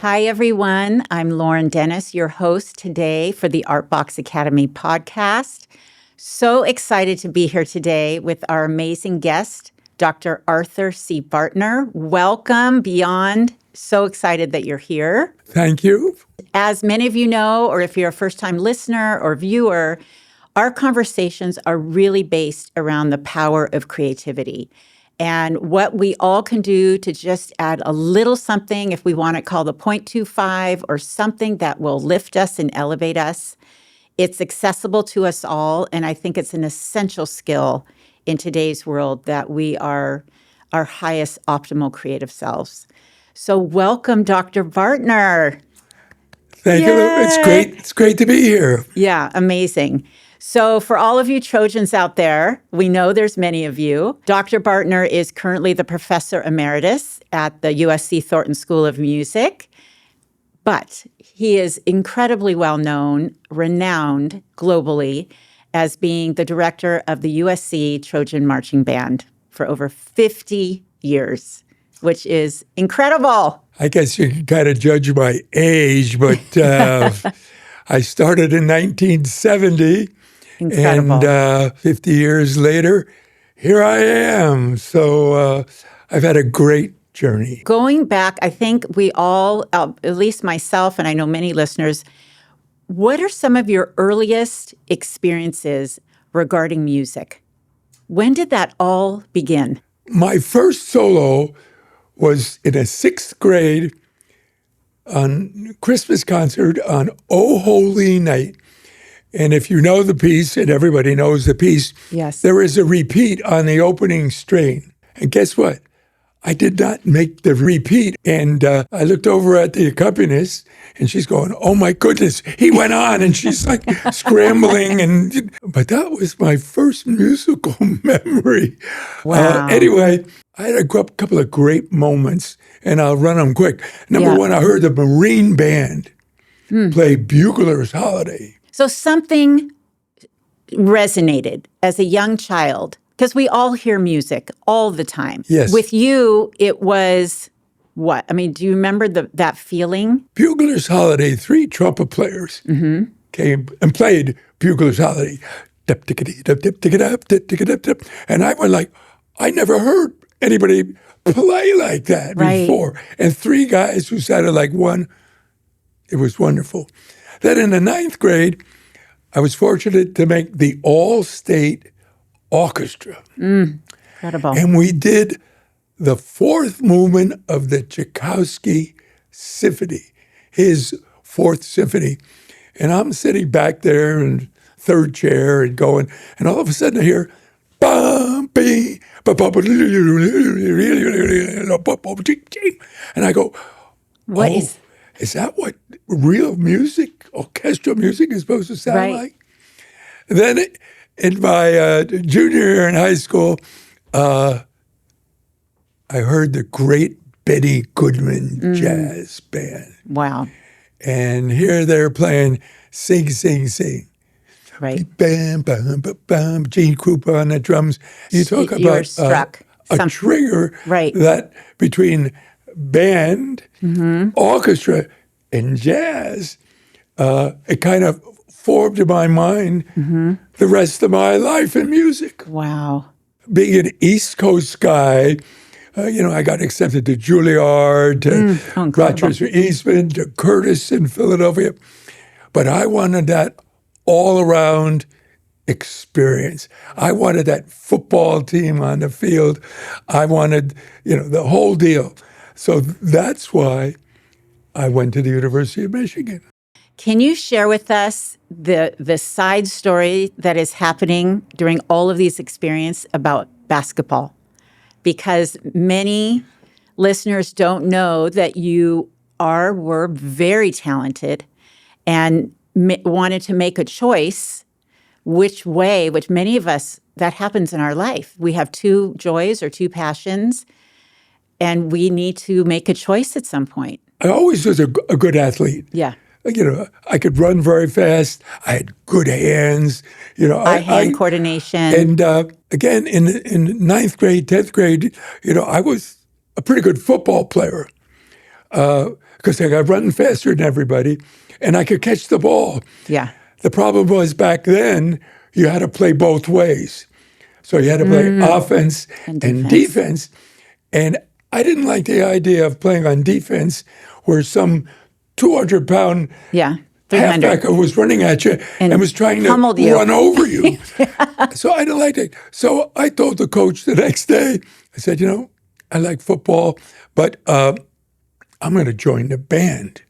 Hi, everyone. I'm Lauren Dennis, your host today for the Art Box Academy podcast. So excited to be here today with our amazing guest, Dr. Arthur C. Bartner. Welcome beyond. So excited that you're here. Thank you. As many of you know, or if you're a first-time listener or viewer, our conversations are really based around the power of creativity and what we all can do to just add a little something, if we want to call the 0.25, or something that will lift us and elevate us. It's accessible to us all, and I think it's an essential skill in today's world that we are our highest optimal creative selves. So welcome, Dr. Bartner. Thank you. It's great to be here. Yeah, amazing. So for all of you Trojans out there, we know there's many of you. Dr. Bartner is currently the professor emeritus at the USC Thornton School of Music, but he is incredibly well known, renowned globally as being the director of the USC Trojan Marching Band for over 50 years, which is incredible. I guess you can kind of judge my age, but I started in 1970. Incredible. And 50 years later, here I am. So I've had a great journey. Going back, I think we all, at least myself, and I know many listeners, what are some of your earliest experiences regarding music? When did that all begin? My first solo was in a sixth grade on Christmas concert on Oh Holy Night. And if you know the piece, and everybody knows the piece, Yes. there is a repeat on the opening strain. And guess what? I did not make the repeat. And I looked over at the accompanist, and she's going, "Oh my goodness, he went on." And she's like scrambling. But that was my first musical memory. Wow. Anyway, I had a couple of great moments, and I'll run them quick. Number Yeah. one, I heard the Marine Band play Bugler's Holiday. So something resonated as a young child, because we all hear music all the time. Yes. With you, it was what? I mean, do you remember that feeling? Bugler's Holiday, 3 trumpet players came and played Bugler's Holiday. Dip, tickety, dip, dip, tickety, dip, tickety, dip, dip. And I was like, I never heard anybody play like that before. And 3 guys who sounded like one. It was wonderful. Then in the 9th grade, I was fortunate to make the all-state orchestra. Incredible. And we did the 4th movement of the Tchaikovsky Symphony, his 4th symphony. And I'm sitting back there in 3rd chair and going, and all of a sudden I hear, bum, bee, ba, ba, ba, and I go, What is? Is that what real music, orchestral music, is supposed to sound like? Then in my junior year in high school, I heard the great Benny Goodman Jazz Band. Wow. And here they're playing Sing, Sing, Sing. Right. Bam, bam, bam, bam, Gene Krupa on the drums. You talk You were about struck. a trigger Right. that between band, orchestra, and jazz, it kind of formed in my mind the rest of my life in music. Wow. Being an East Coast guy, I got accepted to Juilliard, to Rochester Eastman, to Curtis in Philadelphia. But I wanted that all-around experience. I wanted that football team on the field. I wanted, the whole deal. So that's why I went to the University of Michigan. Can you share with us the side story that is happening during all of these experiences about basketball? Because many listeners don't know that you were very talented and wanted to make a choice which many of us, that happens in our life. We have 2 joys or 2 passions, and we need to make a choice at some point. I always was a good athlete. Yeah. I could run very fast. I had good hands. Eye-hand coordination. And again, in 9th grade, 10th grade, I was a pretty good football player. because I got running faster than everybody, and I could catch the ball. Yeah. The problem was back then you had to play both ways. So you had to play offense and defense. And I didn't like the idea of playing on defense where some 200-pound Yeah. 300. halfback was running at you and was trying to pummeled you. run over you. So I didn't like it. So I told the coach the next day, I said, I like football, but I'm going to join the band.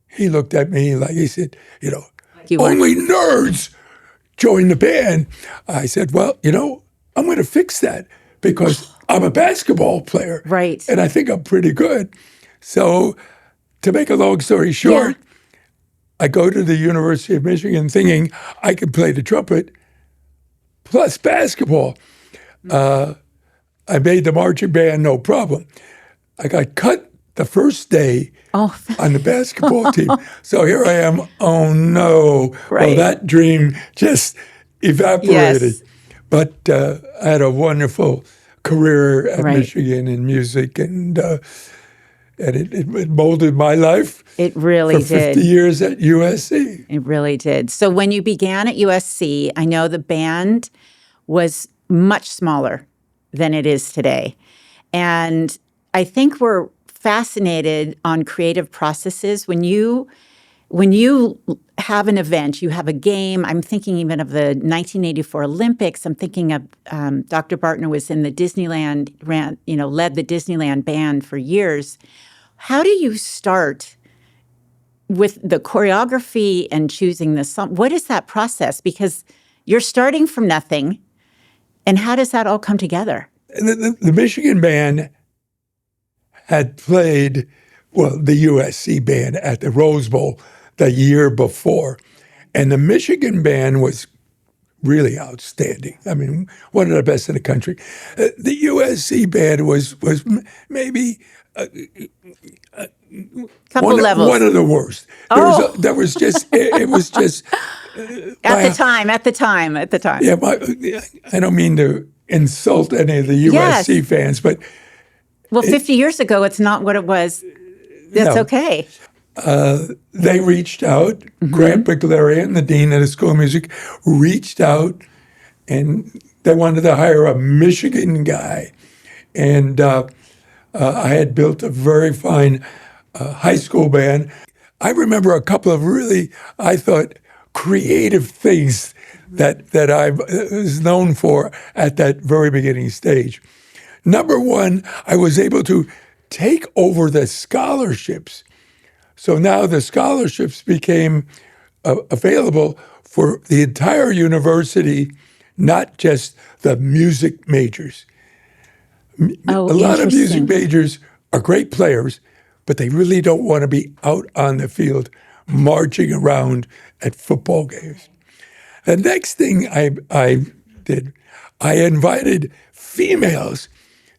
He looked at me like he said, only nerds join the band. I said, well, I'm going to fix that because I'm a basketball player. Right. And I think I'm pretty good. So to make a long story short, I go to the University of Michigan thinking I could play the trumpet plus basketball. I made the marching band, no problem. I got cut the first day on the basketball team. So here I am. Oh, no. Right. Well, that dream just evaporated. Yes. But I had a wonderful career at Michigan in music, and it molded my life. It really for 50 years at USC. It really did. So when you began at USC, I know the band was much smaller than it is today. And I think we're fascinated on creative processes. When you have an event, you have a game. I'm thinking even of the 1984 Olympics. I'm thinking of Dr. Bartner was in the Disneyland, led the Disneyland band for years. How do you start with the choreography and choosing the song? What is that process? Because you're starting from nothing. And how does that all come together? The Michigan band had played, the USC band at the Rose Bowl the year before. And the Michigan band was really outstanding. I mean, one of the best in the country. The USC band was maybe Couple levels. One of the worst. There was just it was just at the time. Yeah, I don't mean to insult any of the USC fans, but 50 years ago, it's not what it was. That's okay. They reached out. Grant Biglarian, the dean of the School of Music, reached out, and they wanted to hire a Michigan guy. And I had built a very fine high school band. I remember a couple of really, I thought, creative things that I was known for at that very beginning stage. Number one, I was able to take over the scholarships. So now the scholarships became available for the entire university, not just the music majors. A lot of music majors are great players, but they really don't want to be out on the field marching around at football games. The next thing I did, I invited females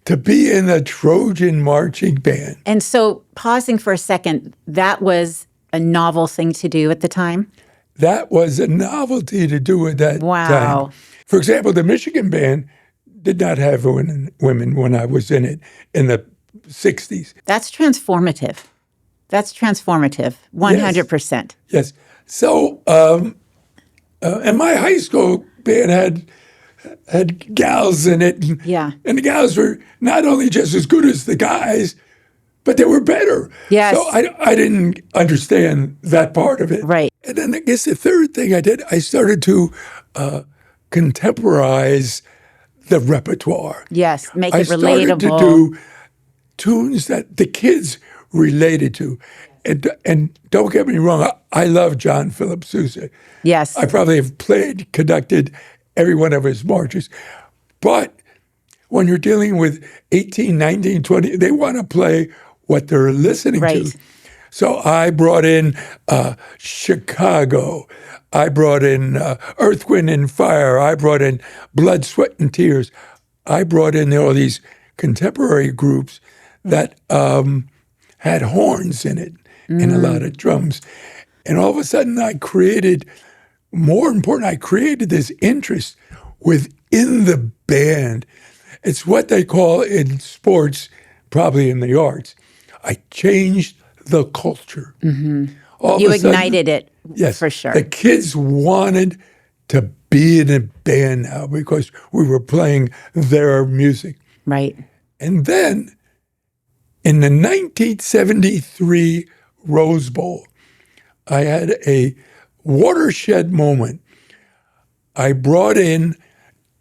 to be in the Trojan marching band. And so, pausing for a second, that was a novel thing to do at the time? That was a novelty to do at that time. For example, the Michigan band did not have women when I was in it in the 60s. That's transformative. 100%. Yes. So, and my high school band had gals in it. And the gals were not only just as good as the guys, but they were better. Yes. So I didn't understand that part of it. Right. And then I guess the third thing I did, I started to contemporize the repertoire. Yes, make it relatable. I started to do tunes that the kids related to. And don't get me wrong, I love John Philip Sousa. Yes. I probably have conducted every one of his marches. But when you're dealing with 18, 19, 20, they want to play what they're listening to. So I brought in Chicago. I brought in Earth, Wind, and Fire. I brought in Blood, Sweat, and Tears. I brought in all these contemporary groups that had horns in it and a lot of drums. And all of a sudden I created this interest within the band. It's what they call in sports, probably in the arts, I changed the culture. All You of a sudden, ignited it, yes, for sure. the kids wanted to be in a band now because we were playing their music. Right. And then in the 1973 Rose Bowl, I had a watershed moment. I brought in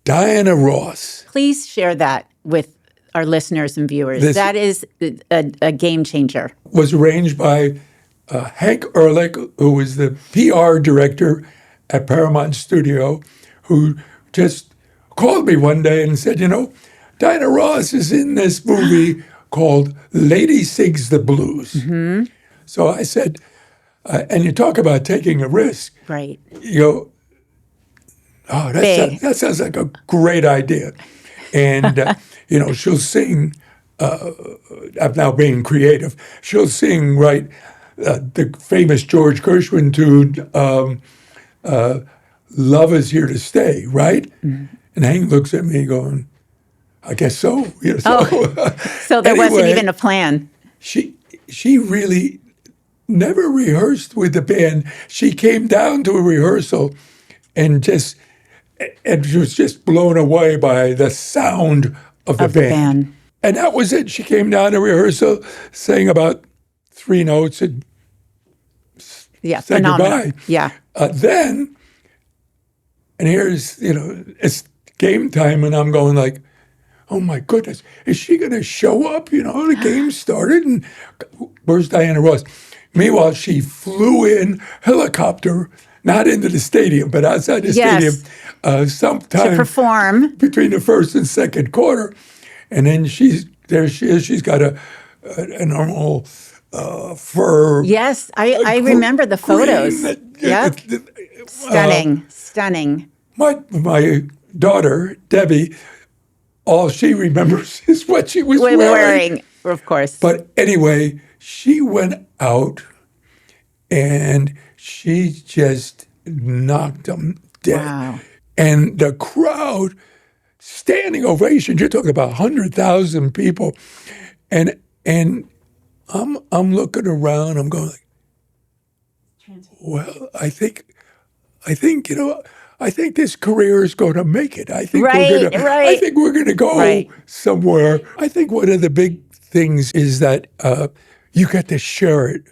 Diana Ross. Please share that with our listeners and viewers. That is a game changer. Was arranged by Hank Ehrlich, who was the PR director at Paramount Studio, who just called me one day and said, Diana Ross is in this movie called Lady Sings the Blues. So I said, and you talk about taking a risk. Right. You go, oh, that sounds like a great idea. And, she'll sing, I'm now being creative, she'll sing, right, the famous George Gershwin tune, Love is Here to Stay, right? And Hank looks at me going, I guess so. So there wasn't even a plan. She really never rehearsed with the band. She came down to a rehearsal and was just blown away by the sound of the band. And that was it. She came down to rehearsal, sang about 3 notes and said phenomenal. Goodbye. Yeah. Then, and here's, it's game time, and I'm going like, oh my goodness, is she going to show up? The game started, and where's Diana Ross? Meanwhile, she flew in helicopter, not into the stadium, but outside the stadium, sometime to perform between the first and second quarter. And then she is. She's got a normal fur. Yes, I remember the photos. Yep. Stunning. My daughter, Debbie, all she remembers is what she was wearing. Of course. But anyway, she went out and she just knocked them dead. Wow. And the crowd, standing ovations, you're talking about 100,000 people. And I'm looking around, I'm going like, well, I think this career is going to make it. I think we're going to go somewhere. I think one of the big things is that you get to share it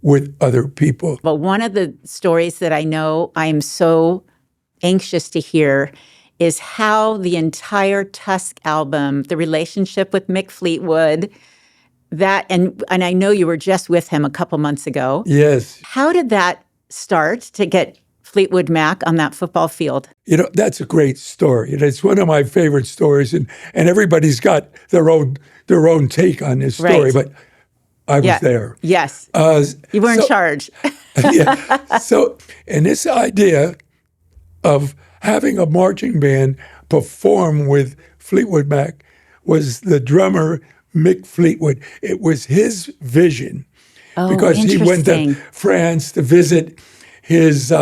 with other people. But one of the stories that I know I'm so anxious to hear is how the entire Tusk album, the relationship with Mick Fleetwood, and I know you were just with him a couple months ago. Yes. How did that start to get Fleetwood Mac on that football field? That's a great story. And it's one of my favorite stories. And everybody's got their own take on this story. But I was there. Yes. You were in charge. Yeah. So, and this idea of having a marching band perform with Fleetwood Mac was the drummer, Mick Fleetwood. It was his vision because he went to France to visit his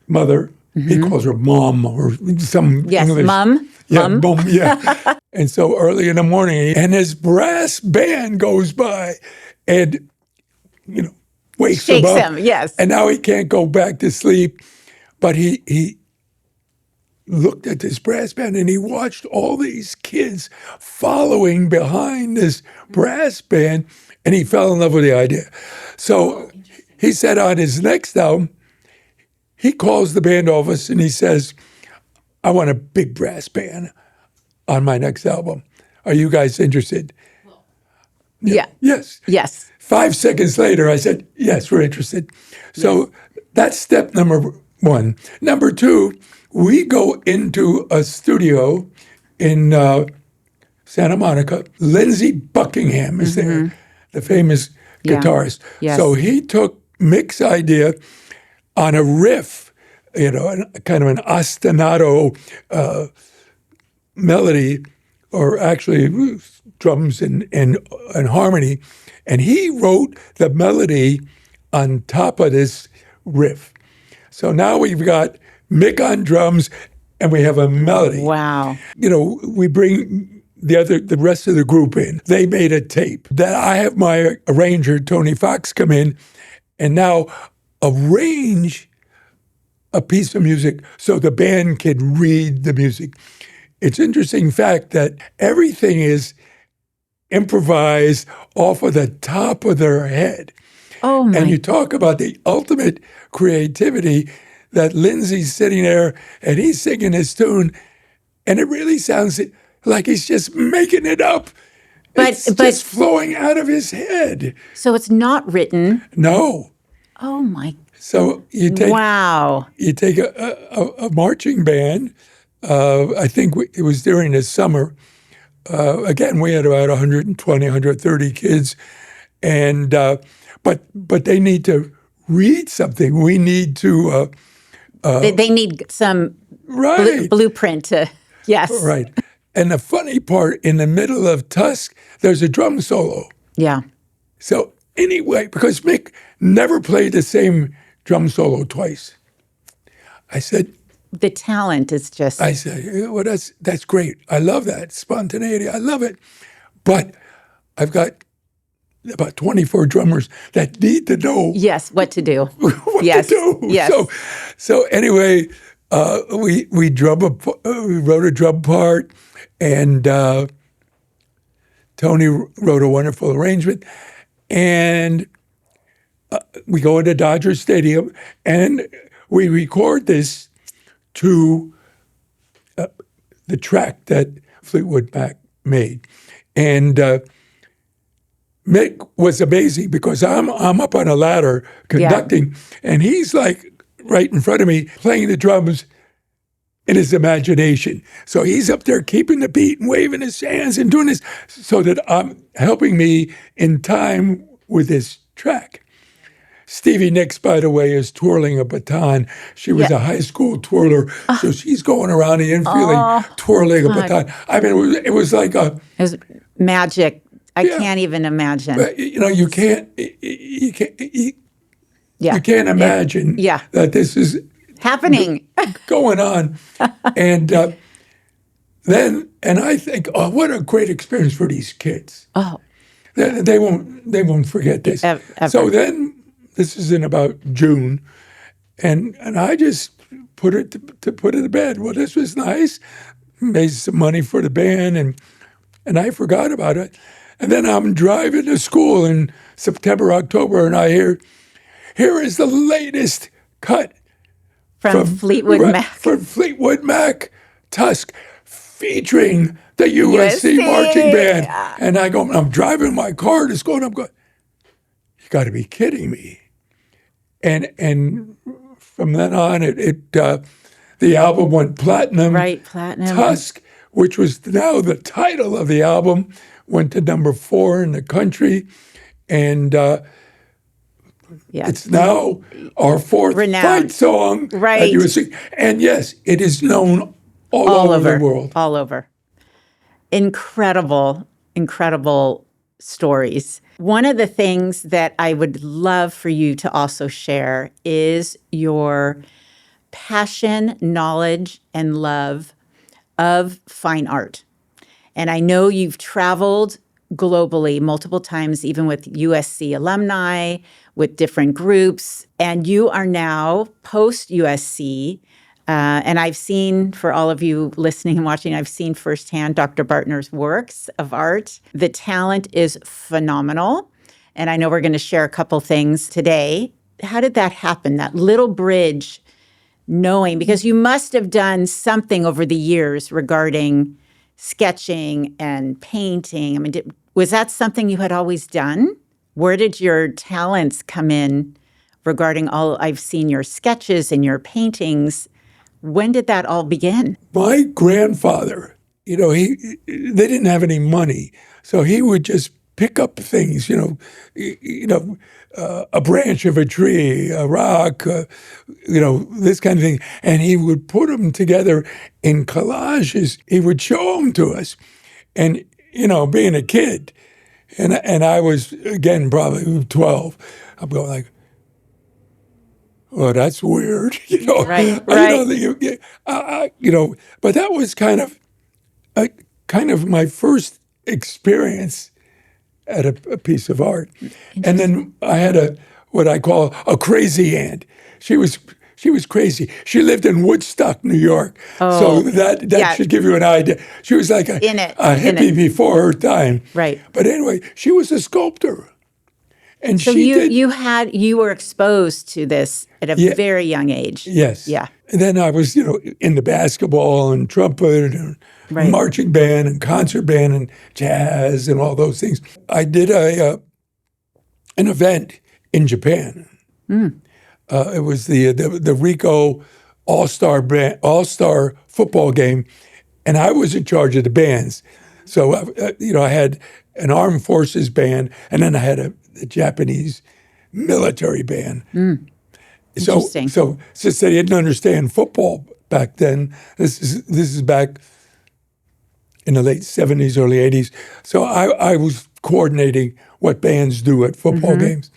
mother. He calls her Mom or some English. Mom. Yeah, Mom, yeah. And so early in the morning, and his brass band goes by and, wakes him up. Shakes him, yes. And now he can't go back to sleep. But he looked at this brass band and he watched all these kids following behind this brass band, and he fell in love with the idea. So he said on his next album, he calls the band office and he says, I want a big brass band on my next album. Are you guys interested? Yeah. Yes. 5 seconds later, I said, yes, we're interested. So that's step number 1. Number 2, we go into a studio in Santa Monica. Lindsey Buckingham is there, the famous guitarist. Yes. So he took Mick's idea on a riff, kind of an ostinato melody, or actually drums and harmony. And he wrote the melody on top of this riff. So now we've got Mick on drums and we have a melody. Wow. We bring the rest of the group in. They made a tape. Then I have my arranger, Tony Fox, come in and now arrange a piece of music so the band can read the music. It's interesting fact that everything is improvised off of the top of their head. Oh my! And you talk about the ultimate creativity that Lindsay's sitting there and he's singing his tune, and it really sounds like he's just making it up. It's just flowing out of his head. So it's not written. No. Oh my! So you take a marching band. I think it was during the summer. Again, we had about 120, 130 kids, and but they need to read something. We need to. They need some blueprint to. Yes. Right. And the funny part, in the middle of Tusk, there's a drum solo. Yeah. So anyway, because Mick never played the same drum solo twice, I said, the talent is just. I said, well, that's great. I love that spontaneity. I love it. But I've got about 24 drummers that need to know. Yes, what to do. what to do. Yes. So anyway, we wrote a drum part, and Tony wrote a wonderful arrangement, and we go into Dodger Stadium, and we record this to the track that Fleetwood Mac made. And Mick was amazing because I'm up on a ladder conducting, and he's like right in front of me playing the drums in his imagination. So he's up there keeping the beat and waving his hands and doing this so that I'm helping me in time with this track. Stevie Nicks, by the way, is twirling a baton. She was a high school twirler, so she's going around the infield twirling a baton. I mean, it was like it was magic. I can't even imagine. But, you can't imagine that this is happening, going on, and then I think, oh, what a great experience for these kids. Oh, they won't forget this. Ever. So then. This is in about June, and I just put it to bed. Well, this was nice, made some money for the band, and I forgot about it. And then I'm driving to school in September, October, and I hear, here is the latest cut from Fleetwood Mac. From Fleetwood Mac, Tusk, featuring the USC marching band. And I'm driving my car to school, and I'm going, you got to be kidding me. And from then on, the album went platinum. Right, platinum. Tusk, which was now the title of the album, went to number 4 in the country, and it's now our 4th fight song at USC. And yes, it is known all over the world. All over. Incredible, incredible stories. One of the things that I would love for you to also share is your passion, knowledge, and love of fine art. And I know you've traveled globally multiple times, even with USC alumni, with different groups, and you are now post-USC. And I've seen, for all of you listening and watching, I've seen firsthand Dr. Bartner's works of art. The talent is phenomenal. And I know we're going to share a couple things today. How did that happen? That little bridge, knowing, because you must have done something over the years regarding sketching and painting. I mean, was that something you had always done? Where did your talents come in regarding I've seen your sketches and your paintings. When did that all begin? My grandfather, they didn't have any money, so he would just pick up things, a branch of a tree, a rock, this kind of thing, and he would put them together in collages. He would show them to us, and being a kid, and I was again probably 12. I'm going like, well, that's weird, Right. But that was kind of kind of my first experience at a piece of art. And then I had what I call a crazy aunt. She was crazy. She lived in Woodstock, New York. So that should give you an idea. She was like a hippie before her time. Right. But anyway, she was a sculptor. And so you were exposed to this at a very young age. Yes. Yeah. And then I was, into basketball and trumpet and marching band and concert band and jazz and all those things. I did an event in Japan. It was the Rico All-Star football game, and I was in charge of the bands. So I had an armed forces band, and then I had a Japanese military band. Interesting. So since they didn't understand football back then, this is back in the late 70s, early 80s. So I was coordinating what bands do at football games.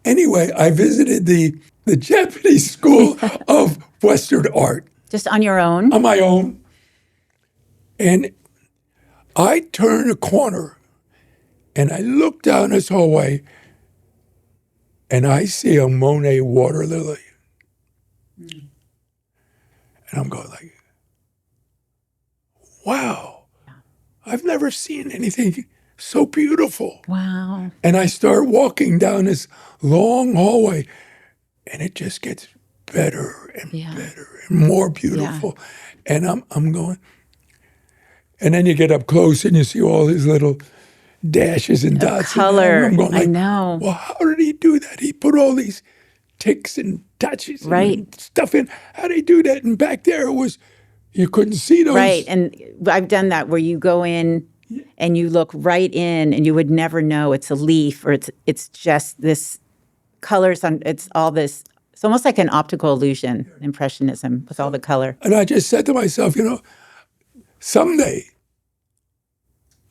Anyway, I visited the Japanese School of Western Art. Just on your own? On my own. And I turn a corner and I look down this hallway and I see a Monet water lily. And I'm going like, wow, I've never seen anything so beautiful. Wow. And I start walking down this long hallway, and it just gets better and better and more beautiful. And I'm going, and then you get up close and you see all these little dashes and dots. Color. And I'm going like, I know. Well, how did he do that? He put all these ticks and touches and stuff in. How did he do that? And back there it was, you couldn't see those. Right. And I've done that where you go in and you look right in and you would never know it's a leaf or it's just this colors on, it's all this, it's almost like an optical illusion, impressionism with all the color. And I just said to myself, someday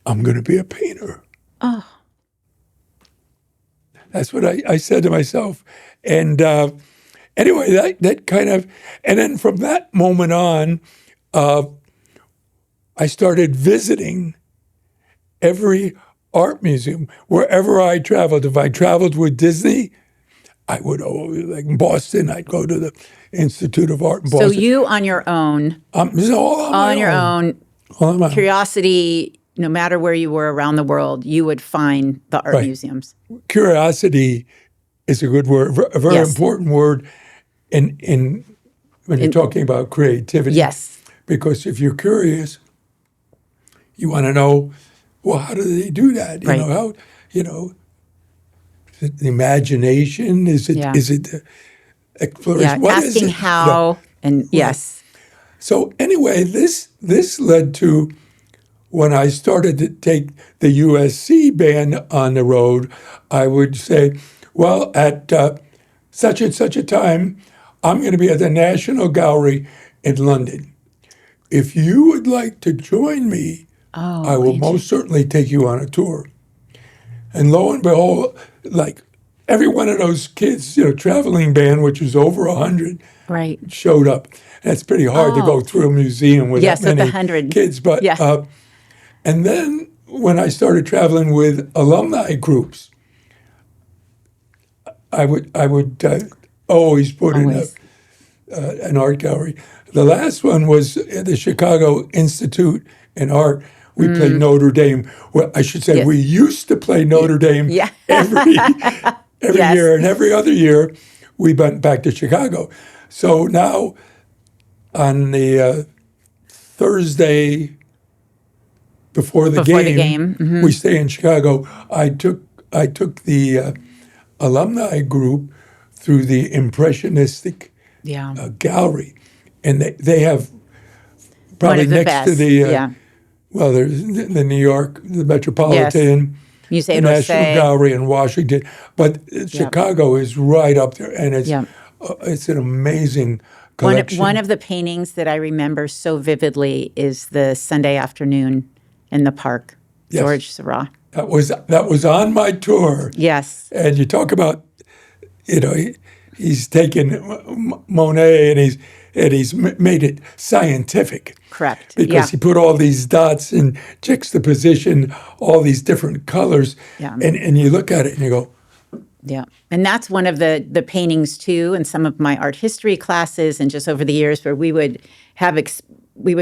I'm going to be a painter. Oh. That's what I said to myself. And anyway, that kind of, and then from that moment on, I started visiting every art museum wherever I traveled. If I traveled with Disney, I would, like in Boston, I'd go to the Institute of Art in Boston. So you on your own, all on your own, curiosity, no matter where you were around the world, you would find the art museums. Curiosity is a good word, a very important word when you're talking about creativity. Yes. Because if you're curious, you want to know, well, how do they do that? How, is it the imagination? Is it the exploration? Yeah, asking how and yes. So anyway, this led to when I started to take the USC band on the road, I would say, well, at such and such a time, I'm going to be at the National Gallery in London. If you would like to join me, I will most certainly take you on a tour. And lo and behold, like every one of those kids, traveling band, which was over 100, showed up. And it's pretty hard to go through a museum with that many 100 kids. But and then when I started traveling with alumni groups, I would always put in an art gallery. The last one was at the Chicago Institute in Art. We played Notre Dame. Well, I should say we used to play Notre Dame every year, and every other year we went back to Chicago. So now on the Thursday before the game, we stay in Chicago. I took the alumni group through the Impressionistic gallery, and they have probably next to the well, there's the New York, the Metropolitan, the National Gallery in Washington, but Chicago is right up there, and it's an amazing collection. One of the paintings that I remember so vividly is the Sunday afternoon in the park, George Seurat. That was on my tour. Yes. And you talk about, he's taken Monet and he's made it scientific. Correct. Because he put all these dots in juxtaposition, all these different colors, and you look at it and you go, yeah. And that's one of the paintings too, in some of my art history classes and just over the years where we would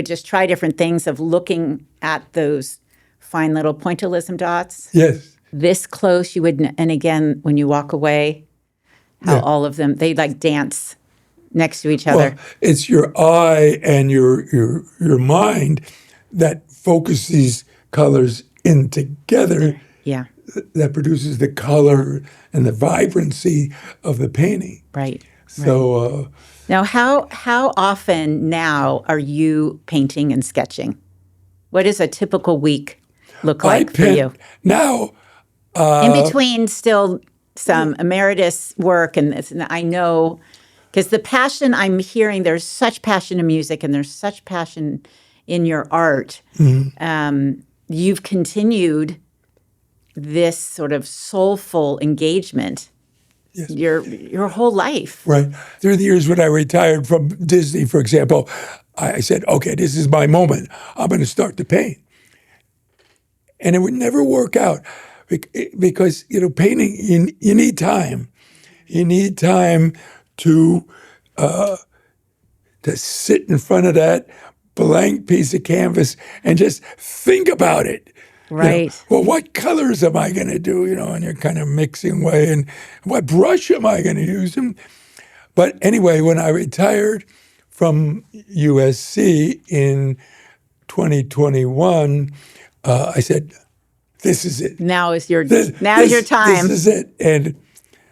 just try different things of looking at those fine little pointillism dots. yes. This close, you would, and again, when you walk away, how all of them, they like dance next to each other. Well, it's your eye and your mind that focus these colors in together. Yeah. That produces the color and the vibrancy of the painting. Right. So Now, how often now are you painting and sketching? What does a typical week look like for you? Now, in between still some emeritus work and this, and I know, because the passion I'm hearing, there's such passion in music and there's such passion in your art. You've continued this sort of soulful engagement your whole life. right. Through the years when I retired from Disney, for example, I said, okay, this is my moment. I'm going to start to paint. And it would never work out because, painting, you need time. You need time to sit in front of that blank piece of canvas and just think about it. Right. Well, what colors am I going to do? And you're kind of mixing away. And what brush am I going to use? But anyway, when I retired from USC in 2021, I said, this is it. Now is your time. This is it. And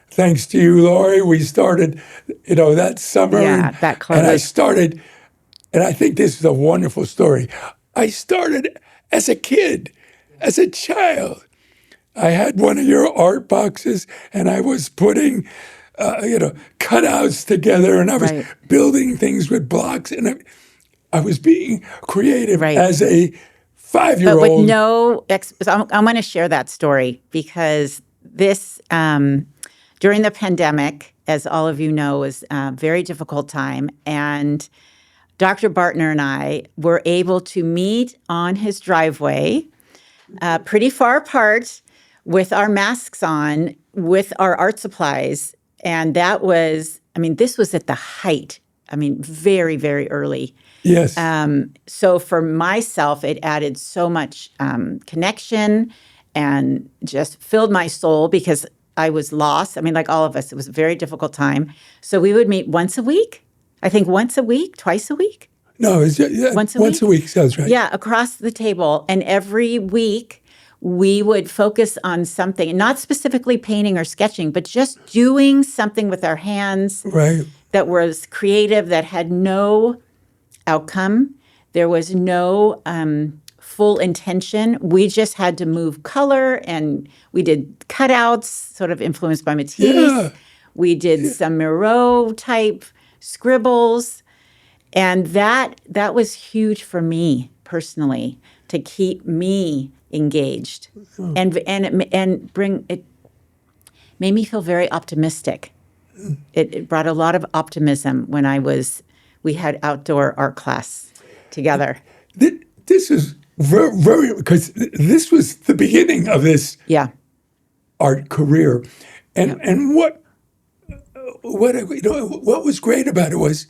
thanks to you, Laurie, we started, that summer. Yeah, that close. And I started, and I think this is a wonderful story. I started as a kid, as a child. I had one of your art boxes, and I was putting, cutouts together, and I was building things with blocks, and I was being creative as a 5-year-old. But with no, I'm going to share that story because this, during the pandemic, as all of you know, was a very difficult time. And Dr. Bartner and I were able to meet on his driveway, pretty far apart, with our masks on, with our art supplies. And that was, this was at the height. Very, very early. Yes. So for myself, it added so much connection and just filled my soul because I was lost. Like all of us, it was a very difficult time. So we would meet once a week. I think once a week, twice a week. No, once a week sounds right. Yeah, across the table. And every week we would focus on something, not specifically painting or sketching, but just doing something with our hands that was creative, that had no outcome. There was no full intention. We just had to move color, and we did cutouts sort of influenced by Matisse. Yeah. We did some Miro type scribbles. And that was huge for me personally, to keep me engaged and bring it made me feel very optimistic. It brought a lot of optimism when we had outdoor art class together. This is very, very, because this was the beginning of this art career. And what was great about it was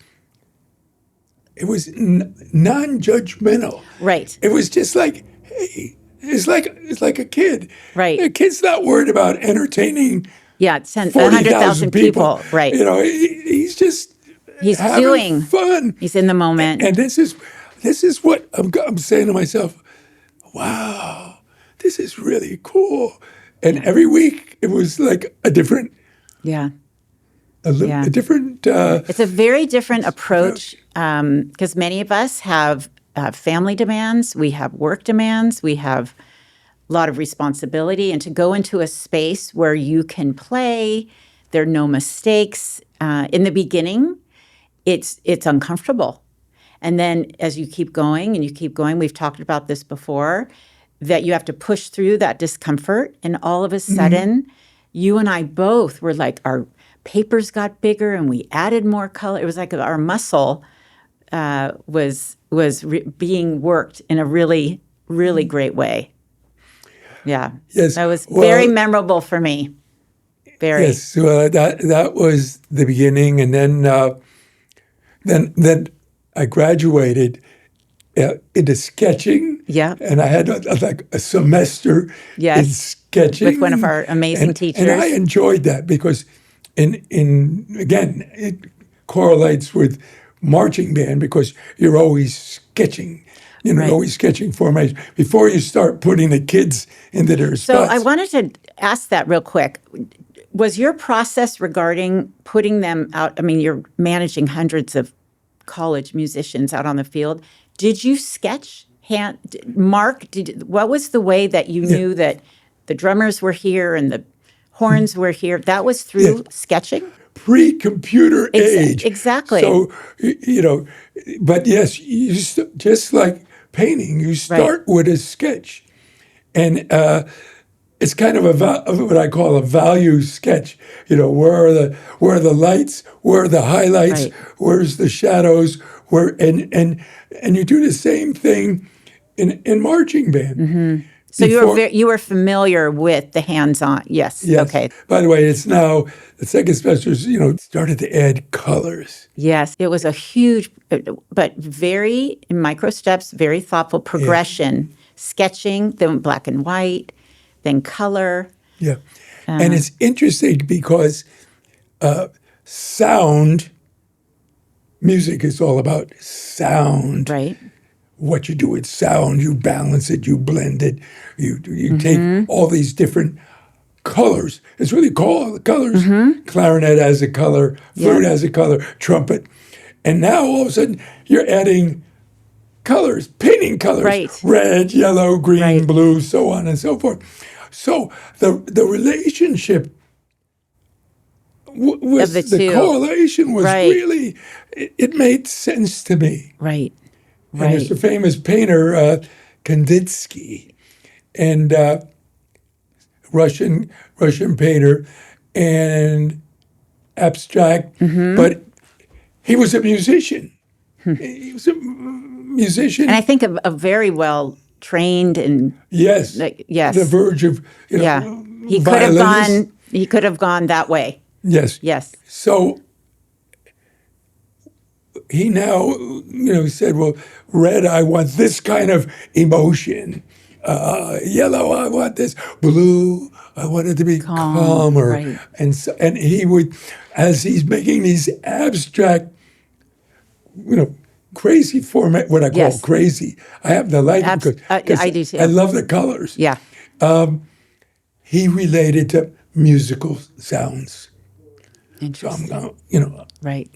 non-judgmental. Right. It was just like, hey, it's like a kid. Right. A kid's not worried about entertaining 100,000 people. Right. He's just having doing fun. He's in the moment. And this is what I'm saying to myself. Wow, this is really cool. And every week it was like a different. A different. It's a very different approach because many of us have family demands, we have work demands, we have a lot of responsibility, and to go into a space where you can play, there are no mistakes. In the beginning, it's uncomfortable, and then as you keep going and you keep going, we've talked about this before, that you have to push through that discomfort, and all of a sudden, you and I both were like our papers got bigger and we added more color. It was like our muscle was being worked in a really, really great way. Yeah. Yes. That was very memorable for me. Very. Yes. Well, that was the beginning, and then I graduated into sketching. Yeah. And I had like a semester in sketching with one of our amazing teachers. And I enjoyed that because, again, it correlates with marching band because you're always sketching. Always sketching formation before you start putting the kids into their spots. So I wanted to ask that real quick. Was your process regarding putting them out? I mean, you're managing hundreds of college musicians out on the field. Did you sketch, mark? What was the way that you knew that the drummers were here and the horns were here? That was through sketching? Pre-computer age. Exactly. So, but yes, just like painting, you start with a sketch. And it's kind of what I call a value sketch. Where are the lights? Where are the highlights? Right. Where's the shadows? And you do the same thing in marching band. Mm-hmm. So you were familiar with the hands-on. Yes. Okay. By the way, it's now the second semesters, started to add colors. Yes. It was a huge, but very in micro steps, very thoughtful progression. Sketching, then black and white, then color. Yeah. And it's interesting because sound, music is all about sound. Right. What you do with sound, you balance it, you blend it, you take all these different colors. It's really called colors. Clarinet has a color, flute has a color, trumpet. And now all of a sudden you're adding colors, painting colors, red, yellow, green, blue, so on and so forth. So the relationship with the correlation was really, it made sense to me. Right. And there's a famous painter, Kandinsky, and Russian painter and abstract, but he was a musician. He was a musician. And I think a very well trained and the verge of he could have gone that way. Yes. So he now said, well, red, I want this kind of emotion. Yellow, I want this. Blue, I want it to be calmer. Right. And he would, as he's making these abstract, crazy format, what I call crazy. I happen to like it because I do too. I love the colors. Yeah. He related to musical sounds. Interesting. So I'm, right.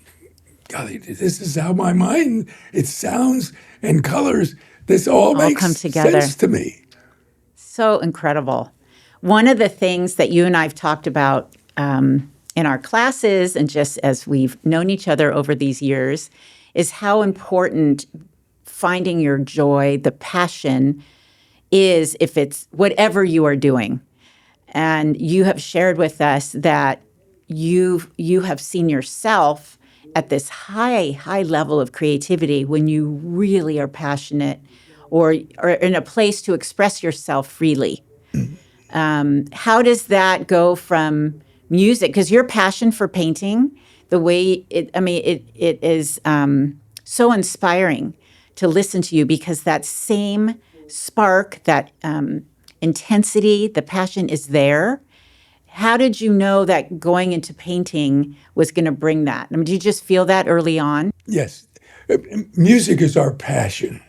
golly, this is how my mind, it sounds and colors, this all makes come together. Sense to me. So incredible. One of the things that you and I have talked about in our classes and just as we've known each other over these years is how important finding your joy, the passion is if it's whatever you are doing. And you have shared with us that you have seen yourself at this high level of creativity when you really are passionate or in a place to express yourself freely. How does that go from music? Because your passion for painting, the way it is so inspiring to listen to you because that same spark, that intensity, the passion is there. How did you know that going into painting was going to bring that? I mean, did you just feel that early on? Yes. Music is our passion.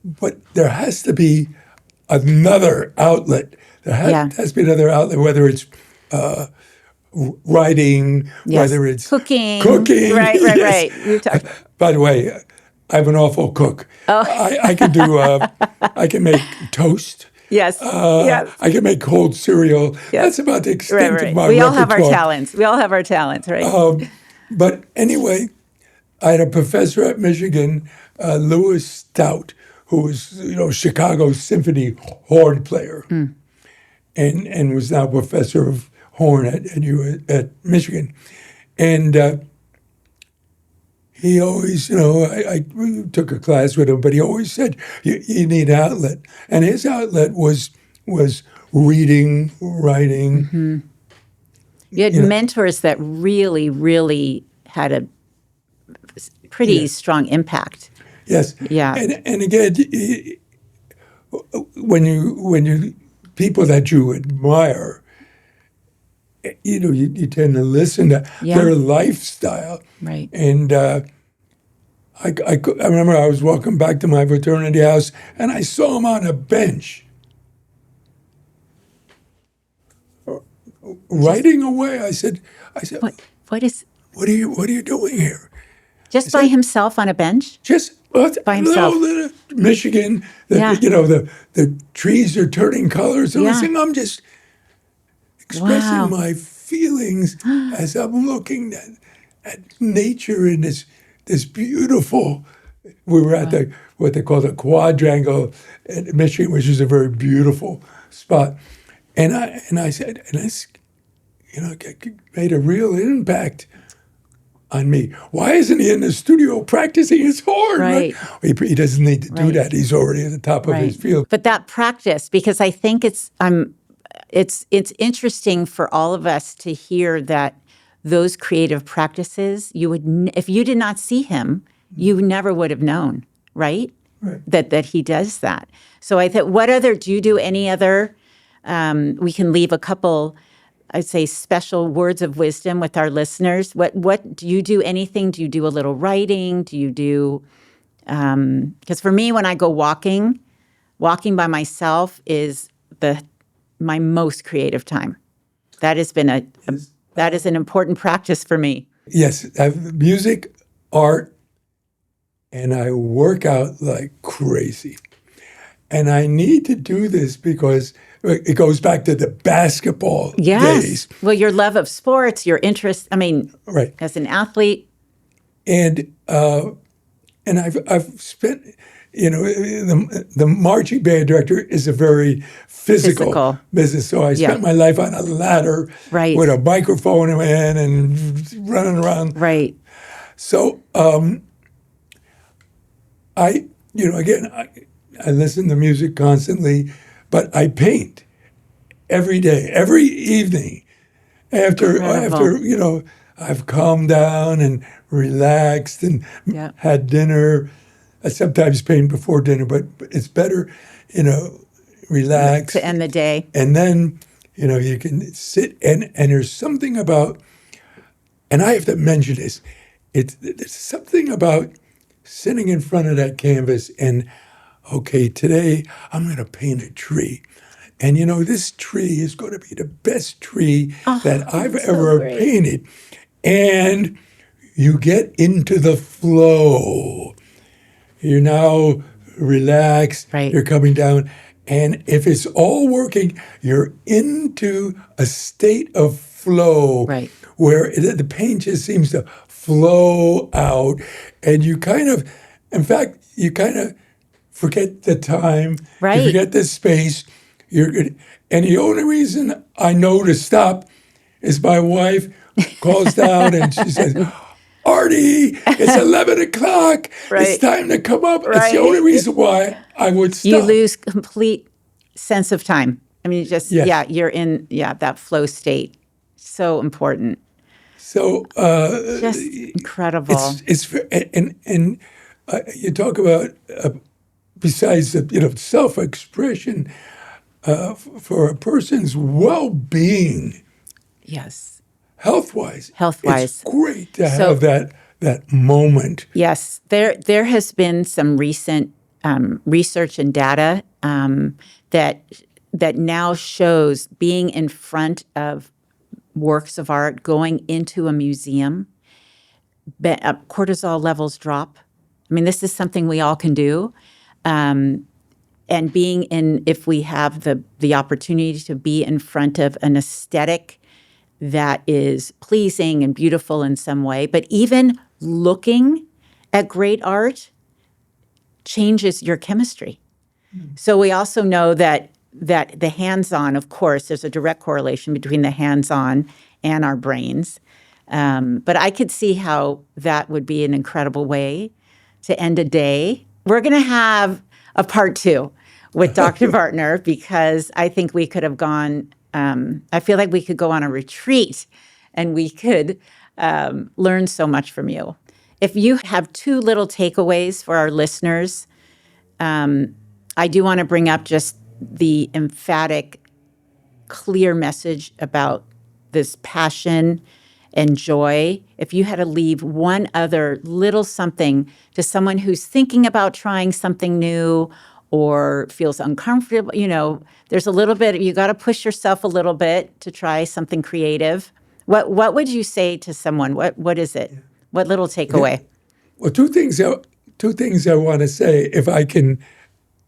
But there has to be another outlet. There has to be another outlet, whether it's writing, whether it's cooking. Right. You talked. By the way, I'm an awful cook. Oh. I can do. I can make toast. Yes. I can make cold cereal. Yes. That's about the extent of my repertoire. We all have our talents. Right. But anyway, I had a professor at Michigan, Louis Stout, who was Chicago Symphony horn player, and was now professor of horn at Michigan, and he always, I took a class with him, but he always said you need an outlet, and his outlet was reading, writing. You had mentors that really, really had a pretty strong impact. Yes. Yeah. And again, when you people that you admire, you tend to listen to their lifestyle. Right. And I remember I was walking back to my fraternity house, and I saw him on a bench, writing away. I said, What what are you doing here? Just by himself on a bench? Just by himself. Little Michigan, the trees are turning colors. And I think I'm just expressing my feelings as I'm looking at nature in this beautiful. We were at what they call the quadrangle in Michigan, which is a very beautiful spot. And I said, it made a real impact on me. Why isn't he in the studio practicing his horn? Right. He doesn't need to do that. He's already at the top of his field. But that practice, because I think it's interesting for all of us to hear that those creative practices, if you did not see him, you never would have known, right? Right. That he does that. So I thought, do you do any other? We can leave a couple, I'd say, special words of wisdom with our listeners. What do you do? Anything? Do you do a little writing? Do you do? Because for me, when I go walking by myself is my most creative time. That has been that is an important practice for me. Yes, I have music, art, and I work out like crazy. And I need to do this because it goes back to the basketball days. Well, your love of sports, your interest, right. As an athlete. And I've spent, the marching band director is a very physical business. So I spent my life on a ladder with a microphone in my hand and running around. Right. So I listen to music constantly, but I paint every day, every evening. After I've calmed down and relaxed and had dinner. I sometimes paint before dinner, but it's better, relax. To end the day. And then, you can sit and there's something about, and I have to mention this, there's something about sitting in front of that canvas and, okay, today I'm going to paint a tree. And, this tree is going to be the best tree that I've ever painted. And you get into the flow. You're now relaxed. Right. You're coming down. And if it's all working, you're into a state of flow where the paint just seems to flow out. And you kind of forget the time. Right. You forget the space. You're good. And the only reason I know to stop is my wife calls down and she says, Artie, it's 11 o'clock. It's time to come up. It's the only reason why I would stop. You lose complete sense of time. You're in that flow state. So important. So just incredible. And you talk about besides the self-expression for a person's well-being. Yes. Health-wise, it's great to have that moment. Yes, there has been some recent research and data that now shows being in front of works of art, going into a museum, cortisol levels drop. This is something we all can do. And if we have the opportunity to be in front of an aesthetic that is pleasing and beautiful in some way, but even looking at great art changes your chemistry. So we also know that that the hands-on, of course, there's a direct correlation between the hands-on and our brains. But I could see how that would be an incredible way to end a day. We're going to have a part 2 with Dr. Bartner because I think we could have gone, I feel like we could go on a retreat and we could learn so much from you. If you have 2 little takeaways for our listeners, I do want to bring up just the emphatic, clear message about this passion and joy. If you had to leave one other little something to someone who's thinking about trying something new or feels uncomfortable, there's a little bit, you got to push yourself a little bit to try something creative. What would you say to someone? What is it? What little takeaway? Yeah. Well, two things I want to say, if I can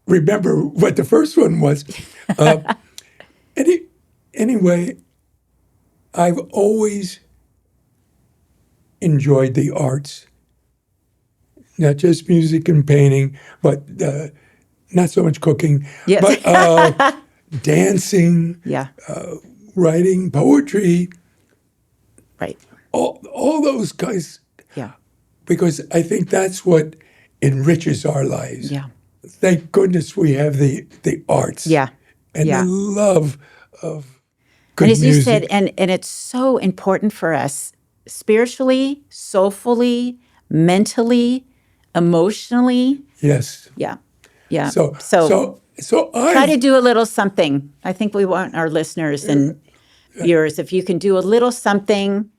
remember what the first one was. Anyway, I've always enjoyed the arts, not just music and painting, but not so much cooking, Yes. but dancing, Yeah. Writing, poetry, Right. all those guys, Yeah. because I think that's what enriches our lives. Yeah. Thank goodness we have the arts. Yeah. And Yeah. the love of good And as music. you said, and it's so important for us spiritually, soulfully, mentally, emotionally. Yes. Yeah. Yeah. So try to do a little something. I think we want our listeners and viewers, if you can do a little something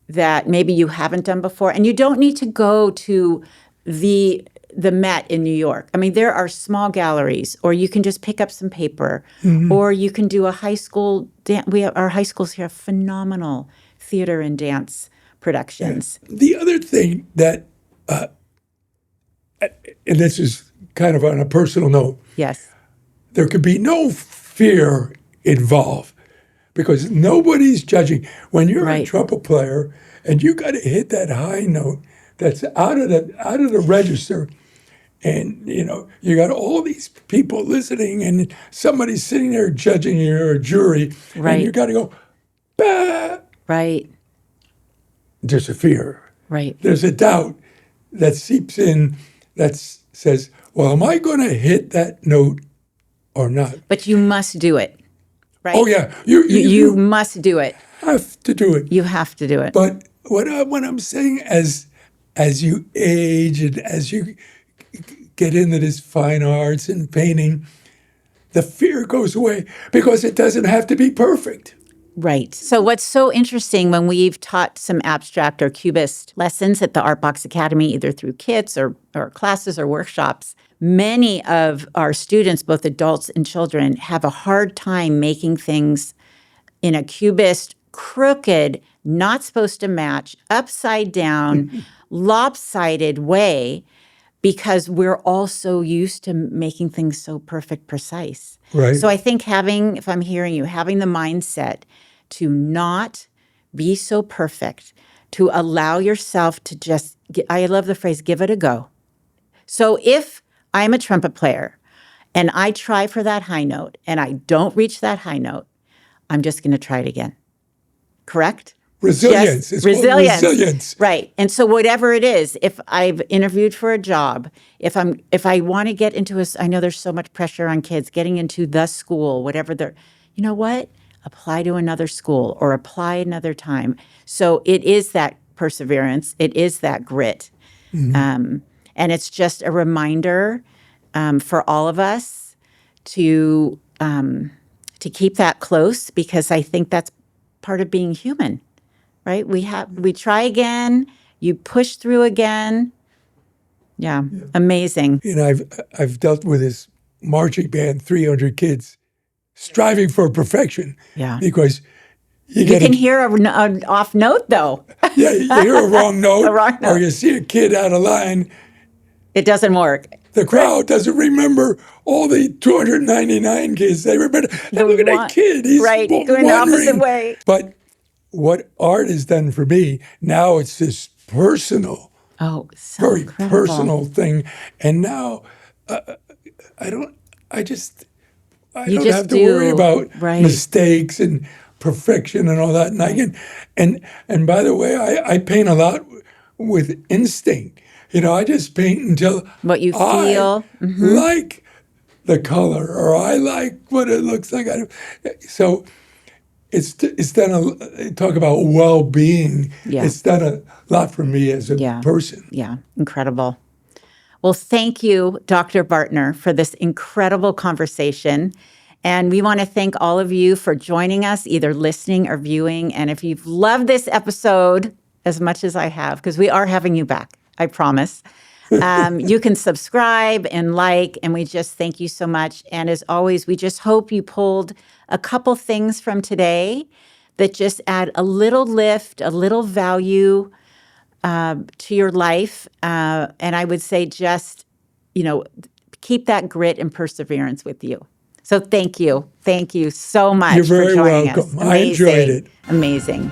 that maybe you haven't done before. And you don't need to go to the Met in New York. I mean, there are small galleries, or you can just pick up some paper, or you can do a high school our high schools here have phenomenal theater and dance productions. The other thing that, and this is kind of on a personal note, Yes. there could be no fear involved because nobody's judging. When you're a Right. trumpet player and you got to hit that high note that's out of the register, and you got all these people listening, and somebody's sitting there judging you, or a jury, Right. and you got to go, bah! Right. There's a fear. Right. There's a doubt that seeps in that says, well, am I going to hit that note or not? But you must do it. Right? Oh, yeah. You must do it. have to do it. You have to do it. But what I'm saying, as you age and as you get into this fine arts and painting, the fear goes away because it doesn't have to be perfect. Right. So what's so interesting when we've taught some abstract or cubist lessons at the Art Box Academy, either through kits or classes or workshops, many of our students, both adults and children, have a hard time making things in a cubist, crooked, not supposed to match, upside down, lopsided way, because we're all so used to making things so perfect, precise. Right. So I think if I'm hearing you, having the mindset to not be so perfect, to allow yourself to just, I love the phrase, give it a go. So if I'm a trumpet player and I try for that high note and I don't reach that high note, I'm just going to try it again. Correct? Resilience. It's called resilience. Right. And so whatever it is, if I've interviewed for a job, if I want to get into I know there's so much pressure on kids getting into the school, whatever you know what? Apply to another school or apply another time. So it is that perseverance. It is that grit. And it's just a reminder for all of us to keep that close, because I think that's part of being human. Right? We try again, you push through again. Yeah. Amazing. I've dealt with this marching band, 300 kids, striving for perfection. Yeah. Because you can hear an off note, though. Yeah, you hear a wrong note, A wrong note. or you see a kid out of line. It doesn't work. The crowd doesn't remember all the 299 kids. They remember, hey, look at that kid. He's going the opposite way. But what art has done for me, now it's this personal, very personal thing. And now I You don't just have to worry do. about Right. mistakes and perfection and all that. And I can, and by the way, I paint a lot with instinct. I just paint until What you I feel. like the color or I like what it looks like. So it's done talk about well-being. Yeah. It's done a lot for me as a person. Yeah. Incredible. Well, thank you, Dr. Bartner, for this incredible conversation. And we want to thank all of you for joining us, either listening or viewing. And if you've loved this episode as much as I have, because we are having you back, I promise, you can subscribe and like, and we just thank you so much. And as always, we just hope you pulled a couple things from today that just add a little lift, a little value to your life. And I would say just, keep that grit and perseverance with you. So thank you. Thank you so much You're for very joining us. welcome. I enjoyed it. Amazing.